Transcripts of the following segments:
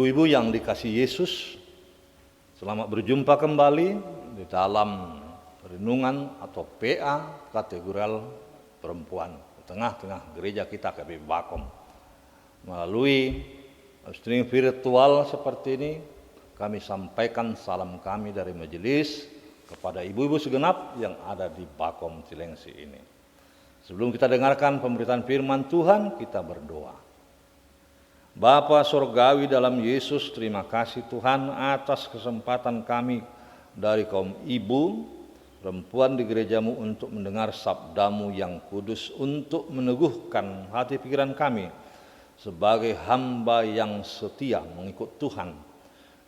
Ibu-ibu yang dikasihi Yesus, selamat berjumpa kembali di dalam renungan atau PA kategorial perempuan di tengah-tengah gereja kita KBP Bakom. Melalui streaming virtual seperti ini, kami sampaikan salam kami dari majelis kepada ibu-ibu segenap yang ada di Bakom Cilengsi ini. Sebelum kita dengarkan pemberitaan firman Tuhan, kita berdoa. Bapa Surgawi dalam Yesus, terima kasih Tuhan atas kesempatan kami dari kaum ibu, perempuan di gerejamu untuk mendengar sabdamu yang kudus, untuk meneguhkan hati pikiran kami sebagai hamba yang setia mengikut Tuhan.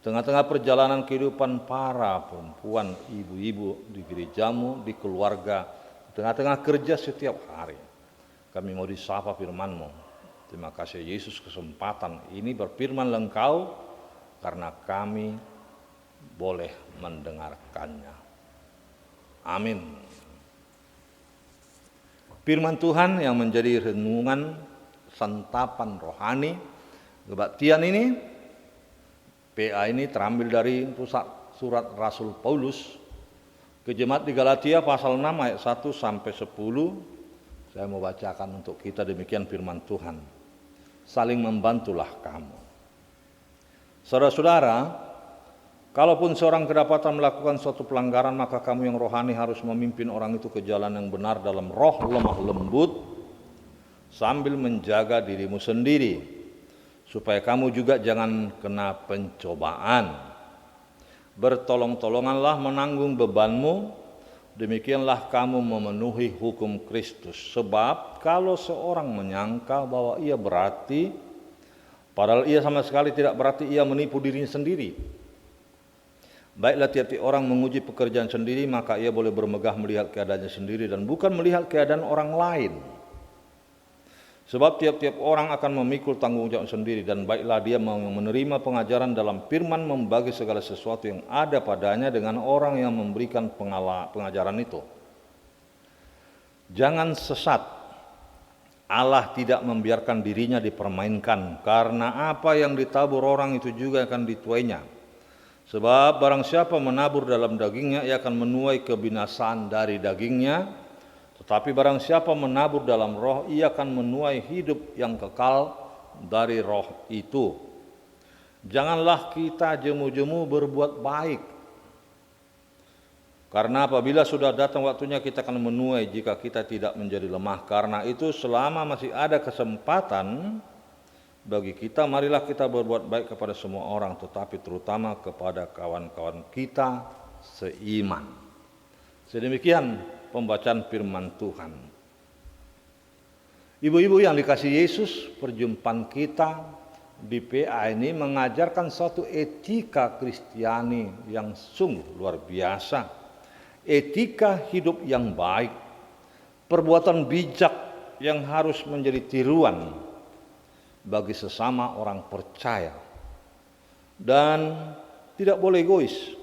Tengah-tengah perjalanan kehidupan para perempuan, ibu-ibu di gerejamu, di keluarga, tengah-tengah kerja setiap hari, kami mau disapa firman-Mu. Terima kasih Yesus kesempatan ini berfirman Engkau karena kami boleh mendengarkannya. Amin. Firman Tuhan yang menjadi renungan santapan rohani kebaktian ini, PA ini terambil dari surat Rasul Paulus ke jemaat di Galatia pasal 6 ayat 1 sampai 10. Saya mau bacakan untuk kita demikian firman Tuhan. Saling membantulah kamu. Saudara-saudara, kalaupun seorang kedapatan melakukan suatu pelanggaran, maka kamu yang rohani harus memimpin orang itu ke jalan yang benar dalam roh lemah lembut, sambil menjaga dirimu sendiri, supaya kamu juga jangan kena pencobaan. Bertolong-tolonganlah menanggung bebanmu, demikianlah kamu memenuhi hukum Kristus. Sebab kalau seorang menyangka bahwa ia berarti, padahal ia sama sekali tidak berarti, ia menipu dirinya sendiri. Baiklah tiap-tiap orang menguji pekerjaan sendiri, maka ia boleh bermegah melihat keadaannya sendiri dan bukan melihat keadaan orang lain. Sebab tiap-tiap orang akan memikul tanggung jawab sendiri, dan baiklah dia menerima pengajaran dalam firman, membagi segala sesuatu yang ada padanya dengan orang yang memberikan pengajaran itu. Jangan sesat, Allah tidak membiarkan dirinya dipermainkan, karena apa yang ditabur orang itu juga akan dituainya. Sebab barang siapa menabur dalam dagingnya, ia akan menuai kebinasaan dari dagingnya. Tetapi barang siapa menabur dalam roh, ia akan menuai hidup yang kekal dari roh itu. Janganlah kita jemu-jemu berbuat baik, karena apabila sudah datang waktunya kita akan menuai jika kita tidak menjadi lemah. Karena itu selama masih ada kesempatan bagi kita, marilah kita berbuat baik kepada semua orang, tetapi terutama kepada kawan-kawan kita seiman. Sedemikian pembacaan firman Tuhan. Ibu-ibu yang dikasihi Yesus, perjumpaan kita di PA ini mengajarkan suatu etika Kristiani yang sungguh luar biasa. Etika hidup yang baik, perbuatan bijak yang harus menjadi tiruan bagi sesama orang percaya, dan tidak boleh egois,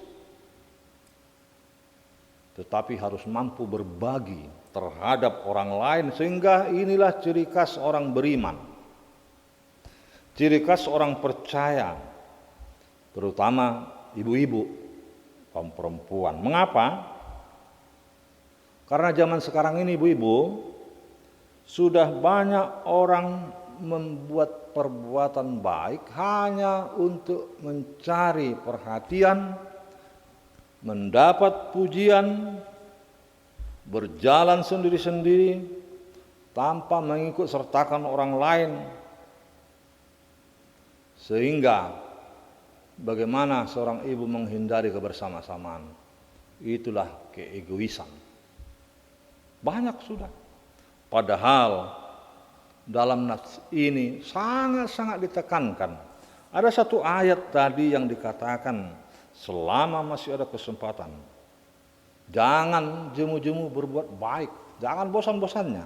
tetapi harus mampu berbagi terhadap orang lain, sehingga inilah ciri khas orang beriman, ciri khas orang percaya, terutama ibu-ibu, kaum perempuan. Mengapa? Karena zaman sekarang ini ibu-ibu, sudah banyak orang membuat perbuatan baik hanya untuk mencari perhatian, mendapat pujian, berjalan sendiri-sendiri tanpa mengikut sertakan orang lain. Sehingga bagaimana seorang ibu menghindari kebersama-samaan? Itulah keegoisan. Banyak sudah. Padahal dalam nas ini sangat-sangat ditekankan. Ada satu ayat tadi yang dikatakan, selama masih ada kesempatan, jangan jemu-jemu berbuat baik, jangan bosan-bosannya.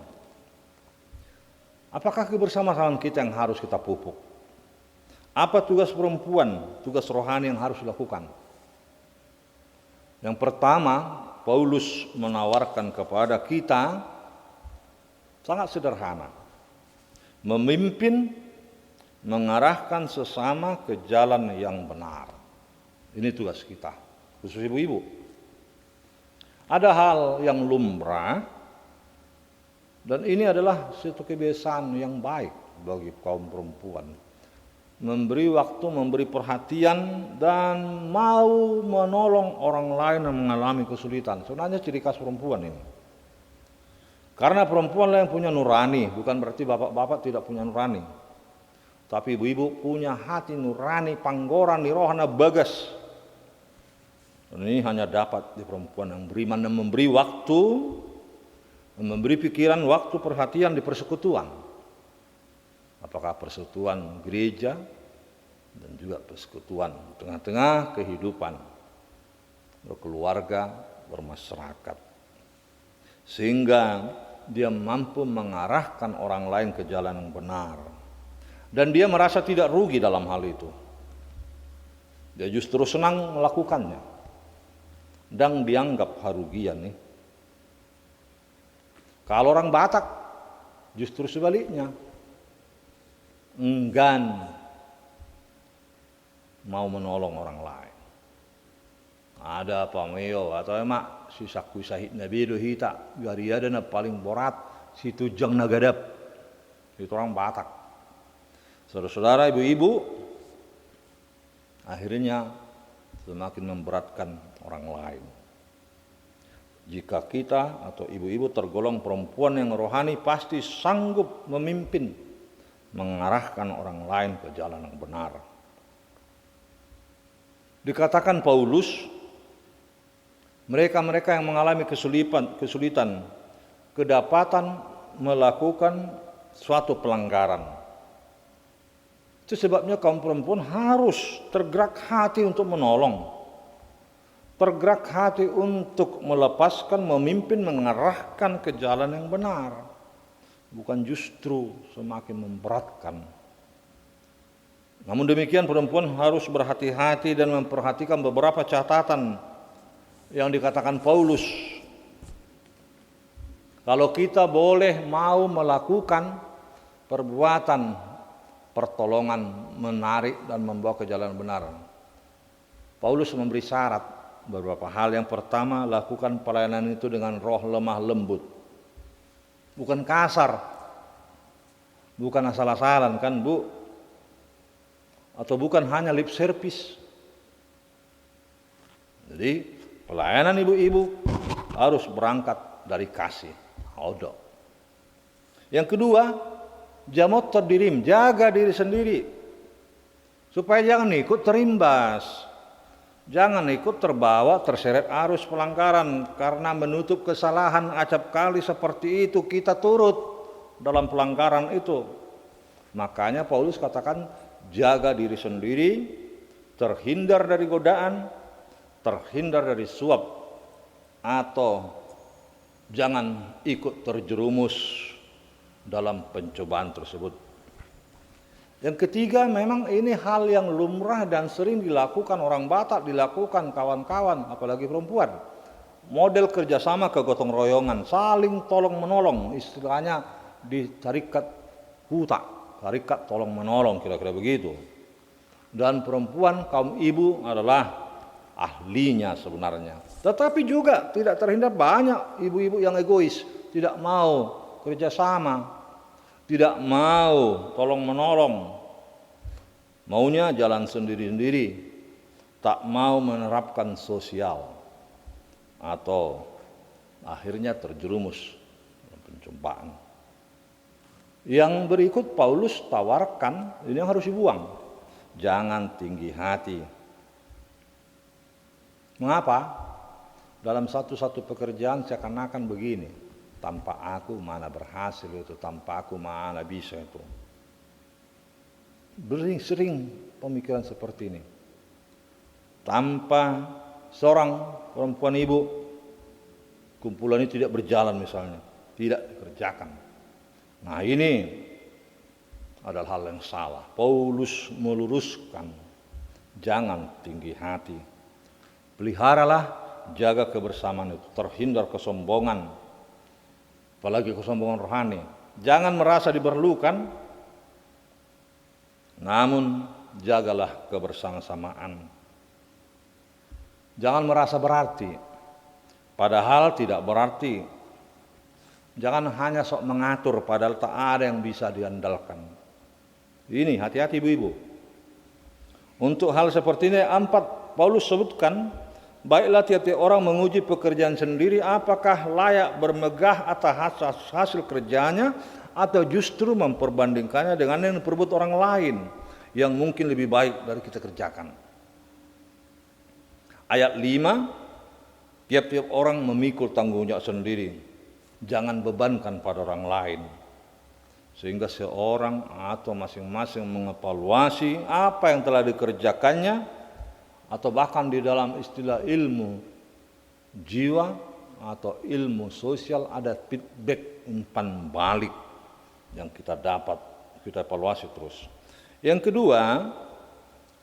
Apakah kebersamaan kita yang harus kita pupuk? Apa tugas perempuan, tugas rohani yang harus dilakukan? Yang pertama, Paulus menawarkan kepada kita sangat sederhana. Memimpin mengarahkan sesama ke jalan yang benar. Ini tugas kita, khusus ibu-ibu. Ada hal yang lumrah, dan ini adalah suatu kebiasaan yang baik bagi kaum perempuan. Memberi waktu, memberi perhatian, dan mau menolong orang lain yang mengalami kesulitan. Sebenarnya ciri khas perempuan ini. Karena perempuan yang punya nurani, bukan berarti bapak-bapak tidak punya nurani. Tapi ibu-ibu punya hati nurani, panggoran, nirohana, bagas. Dan ini hanya dapat di perempuan yang beriman dan memberi waktu, memberi pikiran, waktu, perhatian di persekutuan. Apakah persekutuan gereja dan juga persekutuan tengah-tengah kehidupan berkeluarga, bermasyarakat. Sehingga dia mampu mengarahkan orang lain ke jalan yang benar. Dan dia merasa tidak rugi dalam hal itu. Dia justru senang melakukannya. Dan dianggap harugian nih. Kalau orang Batak justru sebaliknya. Enggan mau menolong orang lain. Ada pameo atau emak si sakui sahid nabi do hita gariada na paling borat si tujang nagadap. Itu orang Batak. Saudara-saudara, ibu-ibu, akhirnya semakin memberatkan orang lain. Jika kita atau ibu-ibu tergolong perempuan yang rohani, pasti sanggup memimpin, mengarahkan orang lain ke jalan yang benar. Dikatakan Paulus, mereka-mereka yang mengalami kesulitan kedapatan melakukan suatu pelanggaran. Itu sebabnya kaum perempuan harus tergerak hati untuk menolong. Tergerak hati untuk melepaskan, memimpin, mengarahkan ke jalan yang benar. Bukan justru semakin memberatkan. Namun demikian perempuan harus berhati-hati dan memperhatikan beberapa catatan yang dikatakan Paulus. Kalau kita boleh mau melakukan perbuatan pertolongan, menarik dan membawa ke jalan benar. Paulus memberi syarat beberapa hal. Yang pertama, lakukan pelayanan itu dengan roh lemah lembut. Bukan kasar. Bukan asal-asalan kan Bu? Atau bukan hanya lip service. Jadi pelayanan ibu-ibu harus berangkat dari kasih. Audo. Yang kedua, jamot terdirim, jaga diri sendiri supaya jangan ikut terimbas, jangan ikut terbawa terseret arus pelanggaran. Karena menutup kesalahan acap kali seperti itu kita turut dalam pelanggaran itu. Makanya Paulus katakan jaga diri sendiri, terhindar dari godaan, terhindar dari suap, atau jangan ikut terjerumus dalam pencobaan tersebut. Yang ketiga, memang ini hal yang lumrah dan sering dilakukan orang Batak, dilakukan kawan-kawan, apalagi perempuan. Model kerjasama kegotong royongan, saling tolong menolong, istilahnya di tarikat huta, tarikat tolong menolong, kira-kira begitu. Dan perempuan, kaum ibu adalah ahlinya sebenarnya. Tetapi juga tidak terhindar banyak ibu-ibu yang egois, tidak mau kerjasama, tidak mau tolong menolong, maunya jalan sendiri-sendiri, tak mau menerapkan sosial, atau akhirnya terjerumus dalam pencobaan. Yang berikut Paulus tawarkan, ini yang harus dibuang, jangan tinggi hati. Mengapa? Dalam satu-satu pekerjaan seakan-akan begini, tanpa aku mana berhasil itu, tanpa aku mana bisa itu. Sering pemikiran seperti ini. Tanpa seorang perempuan ibu, kumpulan ini tidak berjalan misalnya, tidak dikerjakan. Nah ini adalah hal yang salah. Paulus meluruskan, jangan tinggi hati. Peliharalah, jaga kebersamaan itu, terhindar kesombongan, apalagi kesombongan rohani. Jangan merasa diperlukan. Namun jagalah kebersamaan. Jangan merasa berarti, padahal tidak berarti. Jangan hanya sok mengatur, padahal tak ada yang bisa diandalkan. Ini hati-hati ibu-ibu. Untuk hal seperti ini, 4 Paulus sebutkan, baiklah tiap-tiap orang menguji pekerjaan sendiri, apakah layak bermegah atas hasil kerjanya, atau justru memperbandingkannya dengan yang diperbuat orang lain yang mungkin lebih baik dari kita kerjakan. Ayat 5, tiap-tiap orang memikul tanggung jawab sendiri, jangan bebankan pada orang lain, sehingga seorang atau masing-masing mengevaluasi apa yang telah dikerjakannya, atau bahkan di dalam istilah ilmu jiwa atau ilmu sosial ada feedback, umpan balik yang kita dapat, kita evaluasi terus. Yang kedua,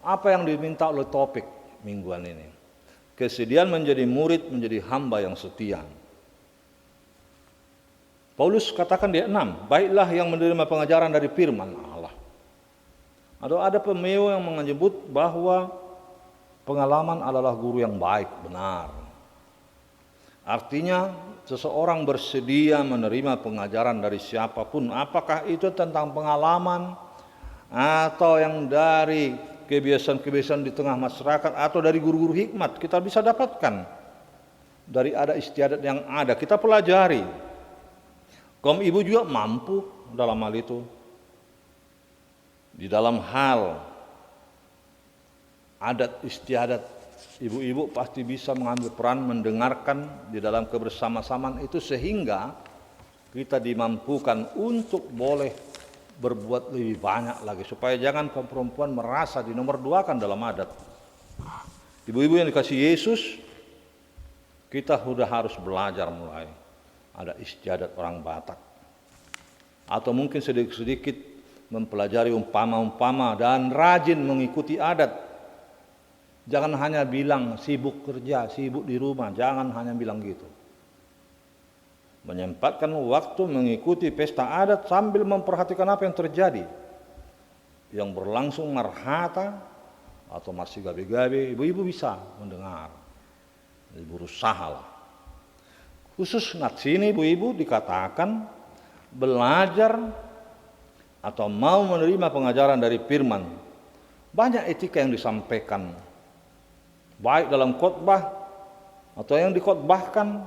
apa yang diminta oleh topik mingguan ini? Kesediaan menjadi murid, menjadi hamba yang setia. Paulus katakan di 6, baiklah yang menerima pengajaran dari firman Allah. Ada pemeo yang menyebut bahwa pengalaman adalah guru yang baik, benar. Artinya seseorang bersedia menerima pengajaran dari siapapun, apakah itu tentang pengalaman atau yang dari kebiasaan-kebiasaan di tengah masyarakat atau dari guru-guru hikmat, kita bisa dapatkan dari ada istiadat yang ada, kita pelajari. Kaum ibu juga mampu dalam hal itu. Di dalam hal adat istiadat, ibu-ibu pasti bisa mengambil peran mendengarkan di dalam kebersama-samaan itu, sehingga kita dimampukan untuk boleh berbuat lebih banyak lagi, supaya jangan kaum perempuan merasa dinomor duakan dalam adat. Ibu-ibu yang dikasih Yesus, kita sudah harus belajar mulai ada istiadat orang Batak, atau mungkin sedikit-sedikit mempelajari umpama-umpama dan rajin mengikuti adat. Jangan hanya bilang sibuk kerja, sibuk di rumah, jangan hanya bilang gitu. Menyempatkan waktu mengikuti pesta adat sambil memperhatikan apa yang terjadi, yang berlangsung marhata atau masih gabe-gabe, ibu-ibu bisa mendengar, ibu berusahalah. Khusus sini ibu-ibu dikatakan belajar atau mau menerima pengajaran dari firman. Banyak etika yang disampaikan, baik dalam khotbah atau yang dikhotbahkan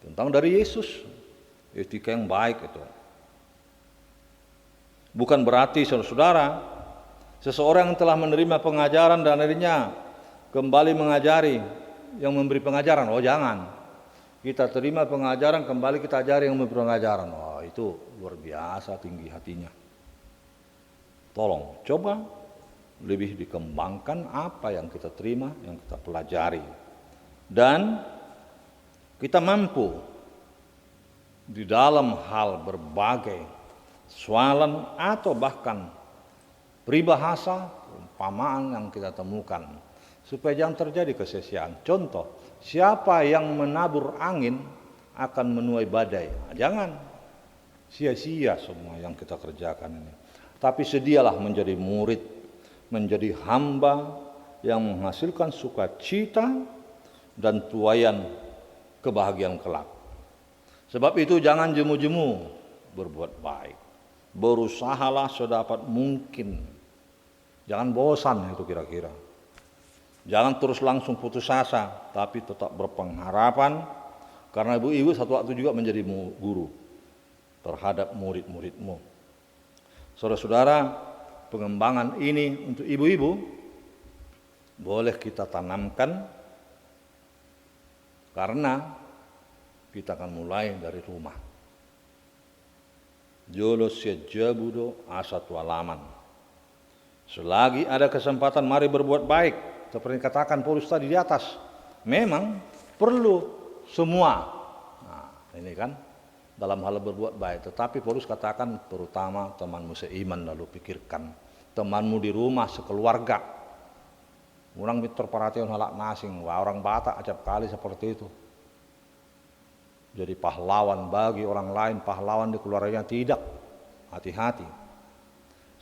tentang dari Yesus, etika yang baik itu. Bukan berarti saudara-saudara, seseorang yang telah menerima pengajaran dan akhirnya kembali mengajari yang memberi pengajaran, oh jangan. Kita terima pengajaran, kembali kita ajari yang memberi pengajaran. Oh, itu luar biasa tinggi hatinya. Tolong, coba lebih dikembangkan apa yang kita terima, yang kita pelajari. Dan kita mampu di dalam hal berbagai soalan atau bahkan peribahasa, umpamaan yang kita temukan, supaya jangan terjadi kesia-siaan. Contoh, siapa yang menabur angin akan menuai badai. Jangan sia-sia semua yang kita kerjakan ini. Tapi sedialah menjadi murid, menjadi hamba yang menghasilkan sukacita dan tuaian kebahagiaan kelak. Sebab itu jangan jemu-jemu berbuat baik. Berusahalah sedapat mungkin. Jangan bosan itu kira-kira. Jangan terus langsung putus asa, tapi tetap berpengharapan, karena ibu-ibu satu waktu juga menjadi guru terhadap murid-muridmu. Saudara-saudara, pengembangan ini untuk ibu-ibu boleh kita tanamkan, karena kita akan mulai dari rumah. Jolo sejabudo asatu alaman. Selagi ada kesempatan, mari berbuat baik. Seperti katakan Paulus tadi di atas, memang perlu semua. Nah, ini kan dalam hal berbuat baik. Tetapi Paulus katakan terutama temanmu seiman, lalu pikirkan temanmu di rumah sekeluarga. Orang mitor perhatian halak nasing, wah orang Batak acap kali seperti itu. Jadi pahlawan bagi orang lain, pahlawan di keluarganya tidak. Hati-hati.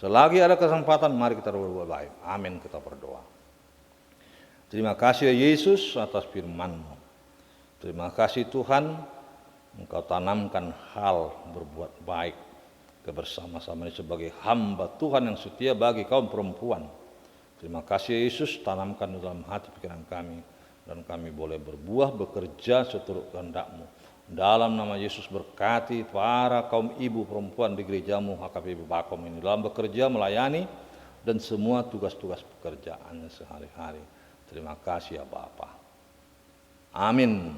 Selagi ada kesempatan, mari kita berbuat baik. Amin, kita berdoa. Terima kasih ya Yesus atas firman-Mu. Terima kasih Tuhan, Engkau tanamkan hal berbuat baik kebersama-sama sebagai hamba Tuhan yang setia bagi kaum perempuan. Terima kasih Yesus, tanamkan dalam hati pikiran kami, dan kami boleh berbuah bekerja seturut kehendak-Mu. Dalam nama Yesus berkati para kaum ibu perempuan di gerejamu HKBP Bakom ini dalam bekerja, melayani, dan semua tugas-tugas pekerjaannya sehari-hari. Terima kasih ya Bapa. Amin.